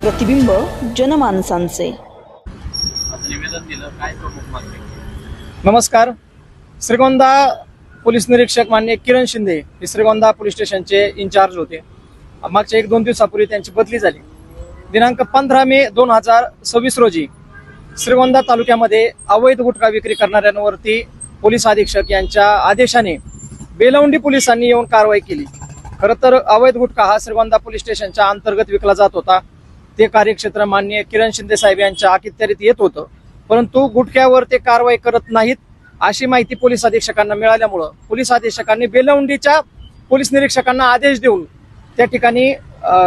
प्रतिबिंब जनमानसांचे. नमस्कार. श्रीगोंदा पोलीस निरीक्षक मान्य किरण शिंदे हे श्रीगोंदा पोलीस स्टेशनचे इंचार्ज होते. मागच्या 1-2 दिवसापूर्वी त्यांची बदली झाली. दिनांक 15 मे 2026 रोजी श्रीगोंदा तालुक्यामध्ये अवैध गुटखा विक्री करणाऱ्यांवरती पोलीस अधीक्षक यांच्या आदेशाने बेलवंडी पोलिसांनी येऊन कारवाई केली. खरं तर अवैध गुटखा हा श्रीगोंदा पोलीस स्टेशनच्या अंतर्गत विकला जात होता. ते कार्यक्षेत्र माननीय किरण शिंदे साहेब यांच्या अखत्यारीत येत होतं, परंतु गुटख्यावर ते कारवाई करत नाहीत अशी माहिती पोलीस अधीक्षकांना मिळाल्यामुळं पोलीस अधीक्षकांनी बेलवंडीच्या पोलीस निरीक्षकांना आदेश देऊन त्या ठिकाणी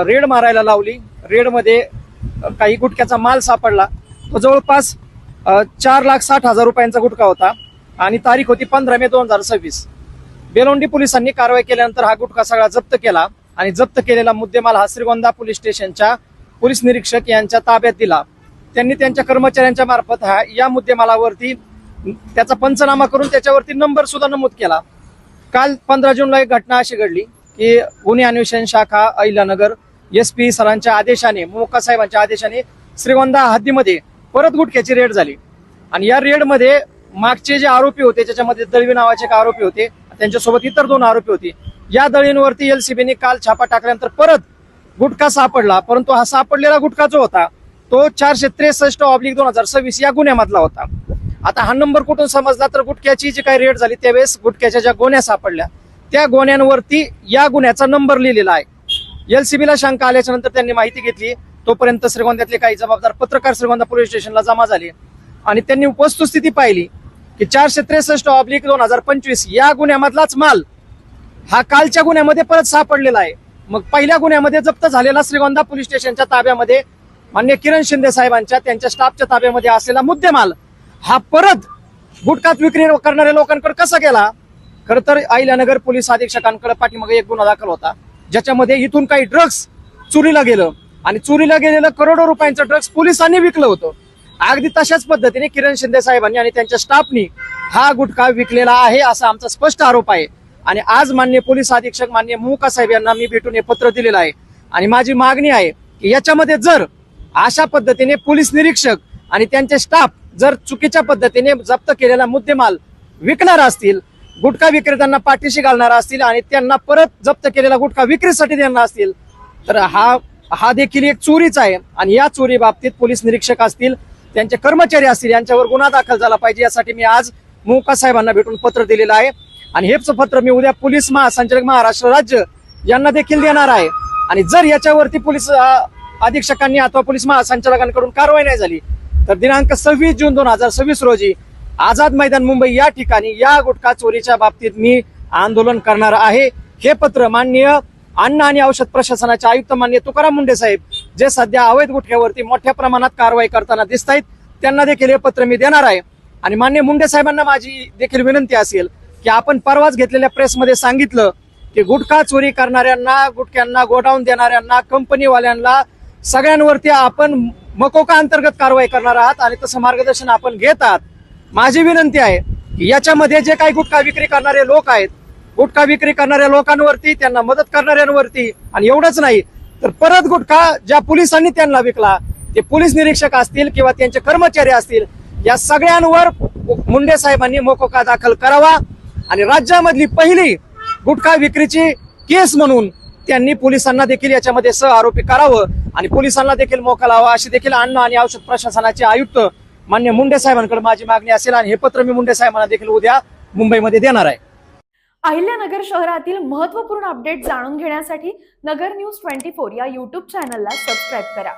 रेड मारायला लावली. रेडमध्ये काही गुटख्याचा माल सापडला. तो जवळपास 4,60,000 रुपयांचा गुटखा होता आणि तारीख होती 15 मे 2026. बेलवंडी पोलिसांनी कारवाई केल्यानंतर हा गुटखा सगळा जप्त केला आणि जप्त केलेला मुद्देमाल हा श्रीगोंदा पोलीस स्टेशनच्या पोलीस निरीक्षक यांच्या ताब्यात दिला. त्यांनी त्यांच्या कर्मचाऱ्यांच्या मार्फत या मुद्देमालावरती त्याचा पंचनामा करून त्याच्यावरती नंबर सुद्धा नमूद केला. काल 15 जूनला एक घटना अशी घडली की गुन्हे अन्वेषण शाखा अहिल्यानगर SP सरांच्या आदेशाने, मोका साहेबांच्या आदेशाने श्रीगोंदा हद्दीमध्ये परत गुटख्याची रेड झाली. आणि या रेडमध्ये मागचे जे आरोपी होते त्याच्यामध्ये दळवी नावाचे एक आरोपी होते, त्यांच्यासोबत इतर 2 आरोपी होते. या दळींवरती LCBने काल छापा टाकल्यानंतर परत गुटखा सापडला, परंतु हा सापडलेला गुटखा जो होता तो 463/2026 या गुन्ह्यामधला होता. आता हा नंबर कुठून समजला तर गुटख्याची जी काही रेड झाली त्यावेळेस गुटख्याच्या ज्या गोण्या सापडल्या त्या गोण्यांवरती या गुन्ह्याचा नंबर लिहिलेला आहे. LCBला शंका आल्याच्या नंतर त्यांनी माहिती घेतली. तोपर्यंत श्रीगोंद्यातले काही जबाबदार पत्रकार श्रीगोंदा पोलीस स्टेशनला जमा झाले आणि त्यांनी वस्तुस्थिती पाहिली की 463/2025 या गुन्ह्यामधलाच माल हा कालच्या गुन्ह्यामध्ये परत सापडलेला आहे. मग पहिल्या गुन्ह्यामध्ये जप्त झालेला श्रीगोंदा पोलीस स्टेशनच्या ताब्यामध्ये मान्य किरण शिंदे साहेबांच्या त्यांच्या स्टाफच्या ताब्यामध्ये असलेला मुद्देमाल हा परत गुटखात विक्री करणाऱ्या लोकांकडे कसा गेला? खरं तर अहिल्यानगर पोलीस अधीक्षकांकडे पाठीमागे एक गुन्हा दाखल होता ज्याच्यामध्ये इथून काही ड्रग्स चोरीला गेलं आणि चोरीला गेलेलं करोडो रुपयांचं ड्रग्स पोलिसांनी विकलं होतं. अगदी तशाच पद्धतीने किरण शिंदे साहेबांनी आणि त्यांच्या स्टाफनी हा गुटखा विकलेला आहे असा आमचा स्पष्ट आरोप आहे. आणि आज मान्य पोलीस अधीक्षक मान्य मोका साहेब यांना मी भेटून हे पत्र दिलेलं आहे आणि माझी मागणी आहे की याच्यामध्ये जर अशा पद्धतीने पोलीस निरीक्षक आणि त्यांचे स्टाफ जर चुकीच्या पद्धतीने जप्त केलेला मुद्देमाल विकणार असतील, गुटखा विक्रेत्यांना पाठीशी घालणार असतील आणि त्यांना परत जप्त केलेला गुटखा विक्रीसाठी देणार असतील तर हा देखील एक चोरीच आहे. आणि या चोरी बाबतीत पोलीस निरीक्षक असतील, त्यांचे कर्मचारी असतील यांच्यावर गुन्हा दाखल झाला पाहिजे. यासाठी मी आज मोका साहेबांना भेटून पत्र दिलेलं आहे आणि हेच पत्र मी उद्या पोलीस महासंचालक महाराष्ट्र राज्य यांना देखील देणार आहे. आणि जर याच्यावरती पोलीस अधीक्षकांनी अथवा पोलीस महासंचालकांकडून कारवाई नाही झाली तर दिनांक 26 जून 2026 रोजी आझाद मैदान मुंबई या ठिकाणी या गुटखा चोरीच्या बाबतीत मी आंदोलन करणार आहे. हे पत्र माननीय अन्न आणि औषध प्रशासनाचे आयुक्त माननीय तुकाराम मुंडे साहेब जे सध्या अवैध गुटख्यावरती मोठ्या प्रमाणात कारवाई करताना दिसत आहेत त्यांना देखील हे पत्र मी देणार आहे. आणि माननीय मुंडे साहेबांना माझी देखील विनंती असेल की आपण परवाच घेतलेल्या प्रेसमध्ये सांगितलं की गुटखा चोरी करणाऱ्यांना, गुटख्यांना गोडाऊन देणाऱ्यांना, कंपनीवाल्यांना सगळ्यांवरती आपण मकोका अंतर्गत कारवाई करणार आहात आणि तसं मार्गदर्शन आपण घेत आहात. माझी विनंती आहे की याच्यामध्ये जे काही गुटखा विक्री करणारे लोक आहेत, गुटखा विक्री करणाऱ्या लोकांवरती, त्यांना मदत करणाऱ्यांवरती आणि एवढंच नाही तर परत गुटखा ज्या पोलिसांनी त्यांना विकला ते पोलीस निरीक्षक असतील किंवा त्यांचे कर्मचारी असतील या सगळ्यांवर मुंडे साहेबांनी मकोका दाखल करावा आणि राज्यामधली पहिली गुटखा विक्रीची केस म्हणून त्यांनी पोलिसांना देखील याच्यामध्ये सह आरोपी करावं आणि पोलिसांना देखील मोका लावा अशी देखील अन्न आणि औषध प्रशासनाचे आयुक्त मान्य मुंडे साहेबांकडे माझी मागणी असेल. आणि हे पत्र मी मुंडे साहेबांना देखील उद्या मुंबईमध्ये देणार आहे. अहिल्यानगर शहरातील महत्त्वपूर्ण अपडेट जाणून घेण्यासाठी नगर न्यूज 24 या YouTube चॅनलला सबस्क्राईब करा.